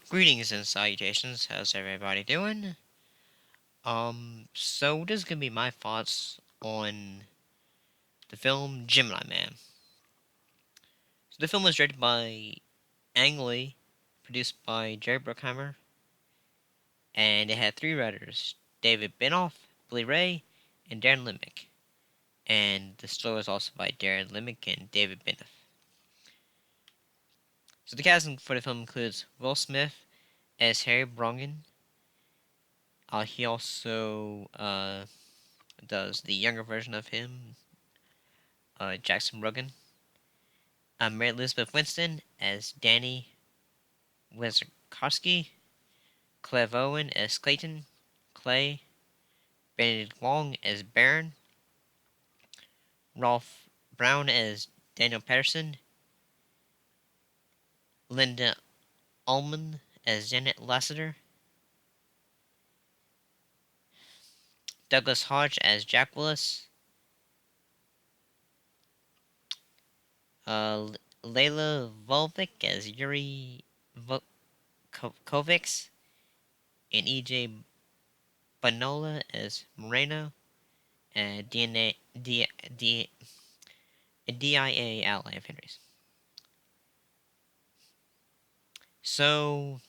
Greetings and salutations. How's everybody doing? So this is gonna be my thoughts on the film Gemini Man. So the film was directed by Ang Lee, produced by Jerry Bruckheimer, and it had three writers: David Benoff, Billy Ray, and Darren Lemick. And the story was also by Darren Lemick and David Benoff. So the casting for the film includes Will Smith as Harry Brongan. He also does the younger version of him, Jackson Rogan. Mary Elizabeth Winstead as Danny Wazikowski, Clive Owen as Clayton, Clay, Benedict Wong as Baron, Rolf Brown as Daniel Patterson, Linda Ullman as Janet Lassiter, Douglas Hodge as Jack Willis, uh, Layla Volvic as Yuri Kovics, and E.J. Bonola as Moreno, and DIA ally of Henry's. So,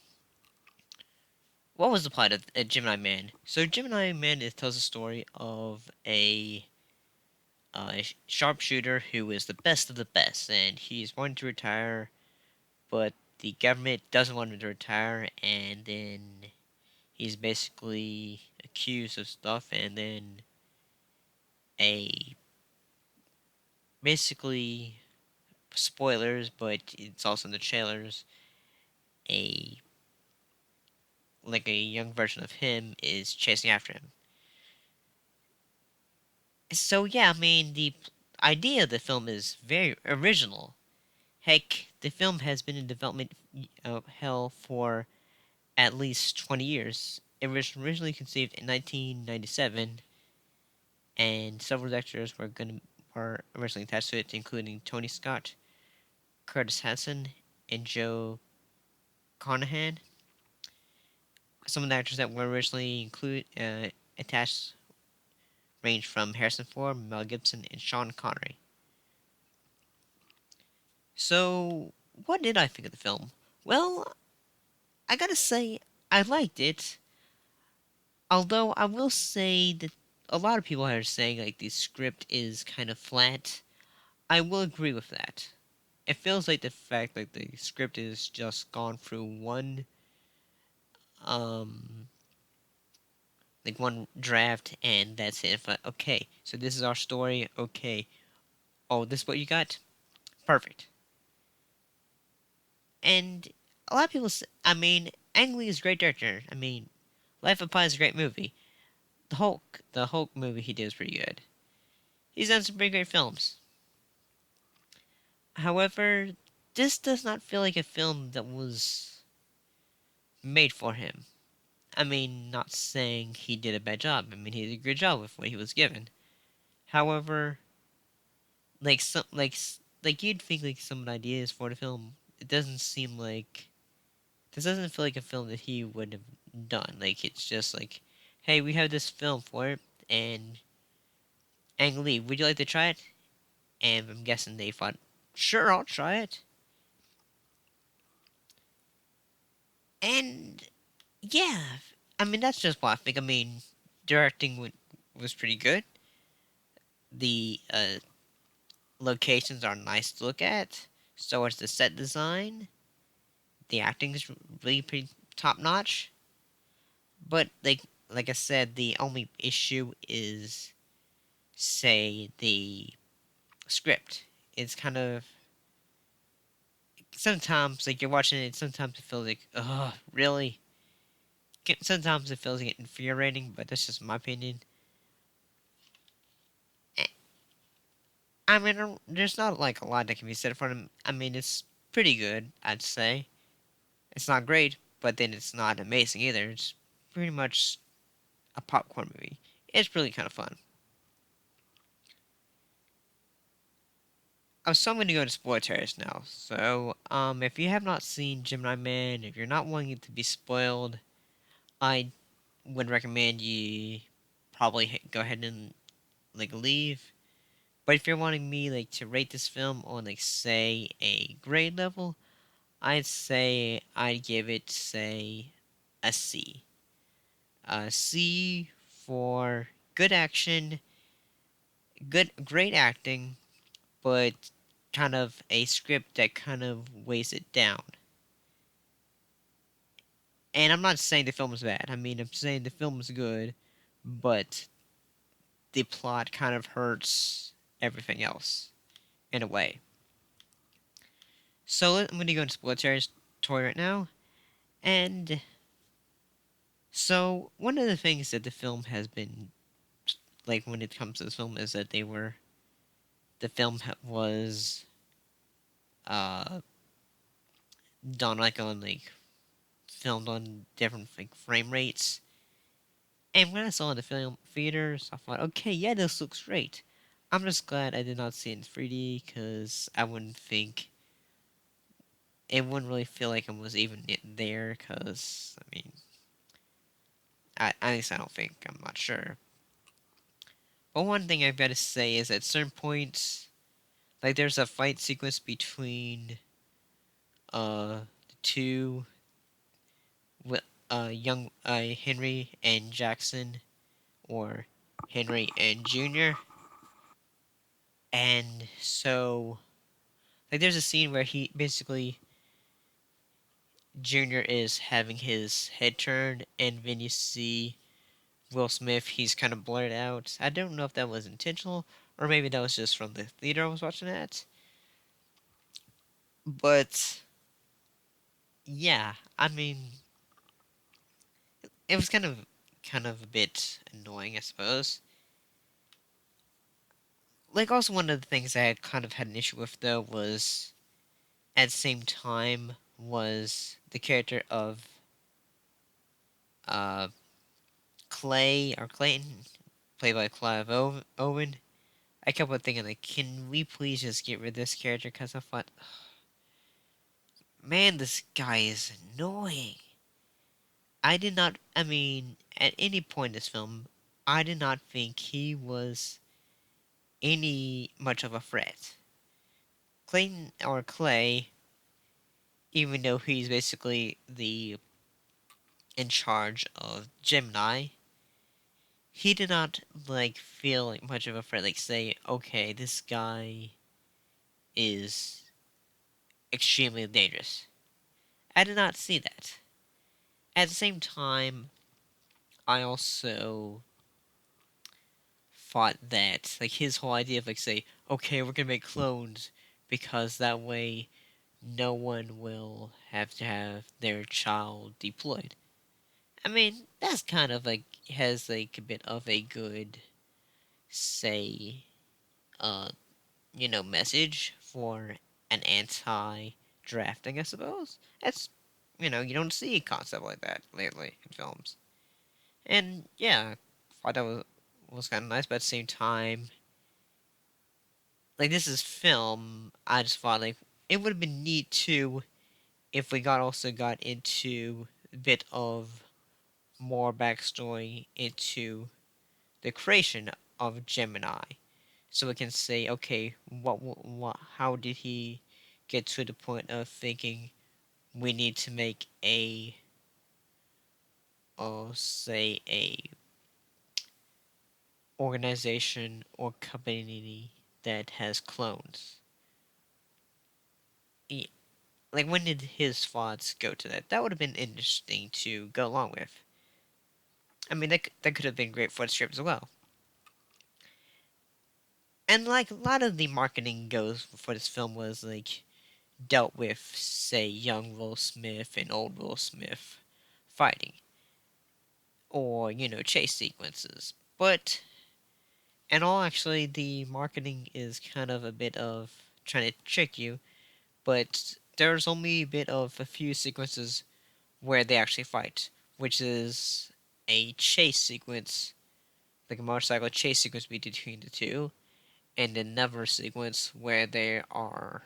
what was the plot of Gemini Man? So, Gemini Man tells a story of a sharpshooter who is the best of the best, and he's wanting to retire, but the government doesn't want him to retire, and then he's basically accused of stuff, and then a basically spoilers, but it's also in the trailers. A like a young version of him is chasing after him. So yeah, I mean the idea of the film is very original. Heck, the film has been in development hell for at least 20 years. It was originally conceived in 1997, and several actors were originally attached to it, including Tony Scott, Curtis Hanson, and Joe Carnahan. Some of the actors that were originally attached range from Harrison Ford, Mel Gibson, and Sean Connery. So, what did I think of the film? Well, I gotta say, I liked it. Although I will say that a lot of people are saying like the script is kind of flat. I will agree with that. It feels like the fact like the script is just gone through um one draft and that's it. But okay, so this is our story. Okay, oh, this is what you got? Perfect. And a lot of people, I mean, Ang Lee is a great director. I mean, Life of Pi is a great movie. The Hulk movie he did is pretty good. He's done some pretty great films. However, this does not feel like a film that was made for him. I mean, not saying he did a bad job. I mean, he did a good job with what he was given. However, like you'd think like some of the ideas for the film, it doesn't seem like this doesn't feel like a film that he would have done. Like it's just like, hey, we have this film for it, and Ang Lee, would you like to try it? And I'm guessing they thought, sure, I'll try it. And yeah, I mean that's just what I think. I mean, directing was pretty good. The locations are nice to look at. So is the set design. The acting is really pretty top notch. But like I said, the only issue is say the script. It's kind of sometimes like you're watching it. Sometimes it feels like, oh, really. Sometimes it feels like infuriating, but that's just my opinion. I mean, there's not like a lot that can be said for him. I mean, it's pretty good, I'd say. It's not great, but then it's not amazing either. It's pretty much a popcorn movie. It's really kind of fun. So I'm going to go to spoilers now. So, if you have not seen Gemini Man, if you're not wanting it to be spoiled, I would recommend you probably go ahead and like leave. But if you're wanting me like to rate this film on like say a grade level, I'd say I'd give it say a C. A C for good action, great acting, but kind of a script that kind of weighs it down. And I'm not saying the film is bad. I mean, I'm saying the film is good, but the plot kind of hurts everything else in a way. So I'm going to go into spoiler territory right now. And so one of the things that the film has been like when it comes to this film is that the film was uh done like on like filmed on different like frame rates. And when I saw it in the film theaters, I thought, okay, yeah, this looks great. I'm just glad I did not see it in 3D because I wouldn't think it wouldn't really feel like it was even there. Because I mean, at least I don't think. I'm not sure. But one thing I've got to say is at certain points, like there's a fight sequence between the two young Henry and Jackson, or Henry and Junior, and so like there's a scene where he basically Junior is having his head turned, and then you see Will Smith. He's kind of blurred out. I don't know if that was intentional or maybe that was just from the theater I was watching at. But yeah, I mean, it was kind of a bit annoying, I suppose. Like also one of the things I had kind of had an issue with though was at the same time was the character of uh Clay or Clayton, played by Clive Owen. I kept on thinking like, can we please just get rid of this character? Because I thought, man, this guy is annoying. I did not. I mean, at any point in this film, I did not think he was any much of a threat. Clayton or Clay, even though he's basically the in charge of Gemini, he did not like feel like much of a threat. Like say, okay, this guy is extremely dangerous. I did not see that. At the same time, I also thought that like his whole idea of like say, okay, we're gonna make clones because that way no one will have to have their child deployed. I mean, that's kind of like has like a bit of a good say uh message for an anti drafting, I suppose. That's you don't see a concept like that lately in films. And yeah, I thought that was kind of nice, but at the same time, like this is film. I just thought like it would have been neat too if we got into a bit of more backstory into the creation of Gemini, so we can say, okay, how did he get to the point of thinking we need to make say a organization or company that has clones. Like when did his thoughts go to that? That would have been interesting to go along with. I mean, that could have been great for the script as well. And like a lot of the marketing goes for this film was like dealt with, say, young Will Smith and old Will Smith fighting, or chase sequences. But and all actually, the marketing is kind of a bit of trying to trick you. But there's only a bit of a few sequences where they actually fight, which is a chase sequence, like a motorcycle chase sequence between the two, and another sequence where they are,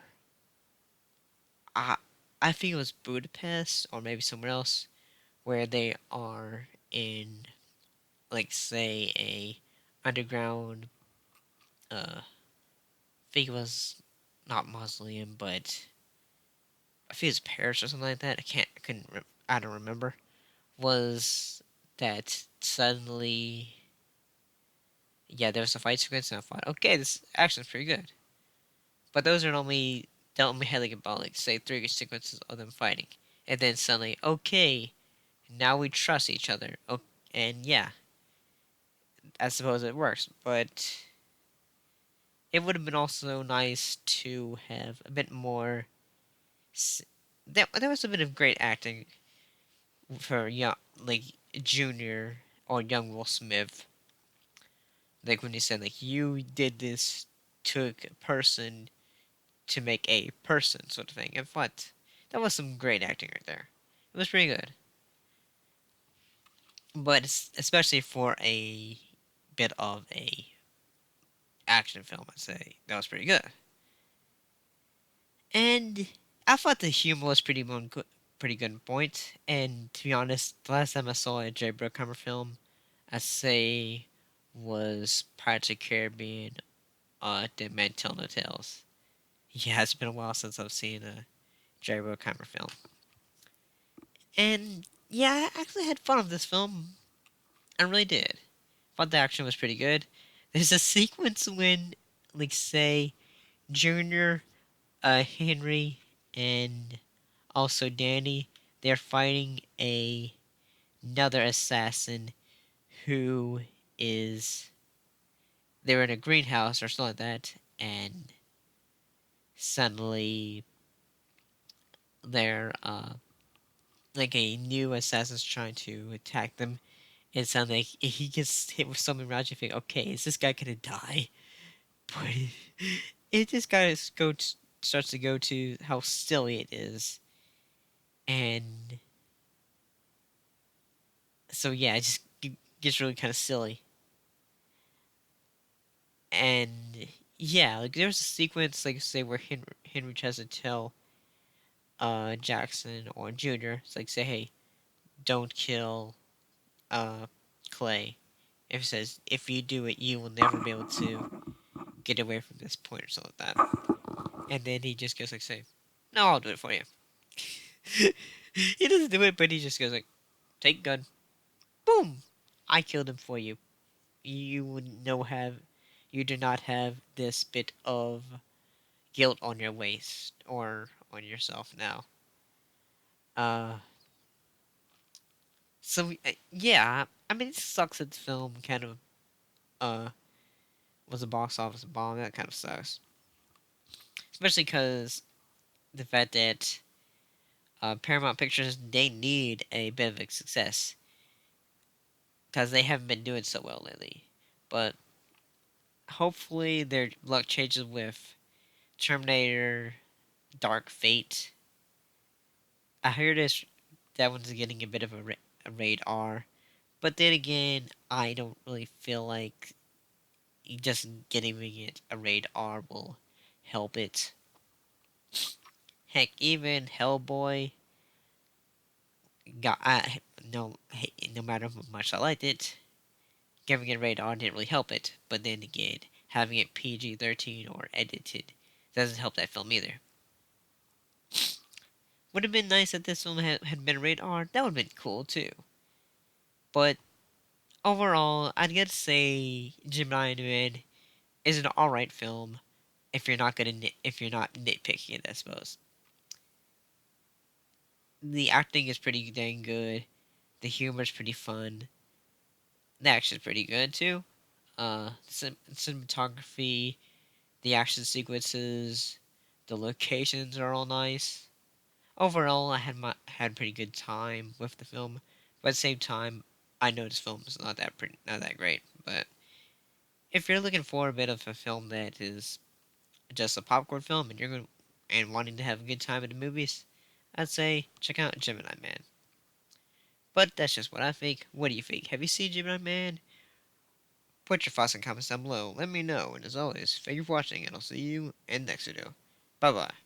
I I think it was Budapest or maybe somewhere else, where they are in, like, say, a underground, I think it was not mausoleum, but I think it's Paris or something like that. I don't remember. Was that suddenly, yeah, there was a fight sequence, and I thought, okay, this action's pretty good. But those are normally, they only had like about, like, say, three sequences of them fighting, and then suddenly, okay, now we trust each other. Oh, and yeah, I suppose it works. But it would have been also nice to have a bit more. There was a bit of great acting for young, like, Junior or young Will Smith. Like when he said, like, you did this to a person to make a person, sort of thing. And what? That was some great acting right there. It was pretty good. But especially for a bit of a action film, I'd say that was pretty good. And I thought the humor was pretty good in point. And to be honest, the last time I saw a Jerry Bruckheimer film, I'd say was Pirates of the Caribbean, The Men Tell No Tales. Yeah, it's been a while since I've seen a Jerry Bruckheimer film. And yeah, I actually had fun with this film. I really did. Thought the action was pretty good. There's a sequence when, like, say, Junior, Henry, and also Danny, they're fighting another assassin who is, they're in a greenhouse or something like that, and suddenly they're, like, a new assassin's trying to attack them, and suddenly he gets hit with something around. You think, okay, is this guy gonna die? But it just kind of starts to go to how silly it is, and so yeah, it just gets really kind of silly. And yeah, like, there's a sequence, like, say, where Henry tries to tell Jackson or Junior, it's like, say, hey, don't kill uh Clay. If it says, if you do it, you will never be able to get away from this point or something like that. And then he just goes, like, say, no, I'll do it for you. He doesn't do it, but he just goes, like, take gun, boom, I killed him for you. You would no have, you do not have this bit of guilt on your waist or on yourself now. Uh, yeah, I mean, it sucks that the film kind of uh was a box office bomb. That kind of sucks, especially because the fact that Paramount Pictures, they need a bit of a success because they haven't been doing so well lately. But hopefully their luck changes with Terminator Dark Fate. I heard that one's getting a bit of a rated R, but then again, I don't really feel like just giving it a rated R will help it. Heck, even Hellboy got, no, no matter how much I liked it, giving it a rated R didn't really help it. But then again, having it PG-13 or edited doesn't help that film either. Would have been nice if this film had been rated R. That would have been cool too. But overall, I'd gotta say Gemini Man is an alright film if you're not if you're not nitpicking it, I suppose. The acting is pretty dang good. The humor's pretty fun. The action's pretty good too. Cinematography, the action sequences, the locations are all nice. Overall, I had a pretty good time with the film, but at the same time, I know this film is not that great. But if you're looking for a bit of a film that is just a popcorn film and you're going and wanting to have a good time at the movies, I'd say check out Gemini Man. But that's just what I think. What do you think? Have you seen Gemini Man? Put your thoughts and comments down below. Let me know. And as always, thank you for watching, and I'll see you in the next video. Bye bye.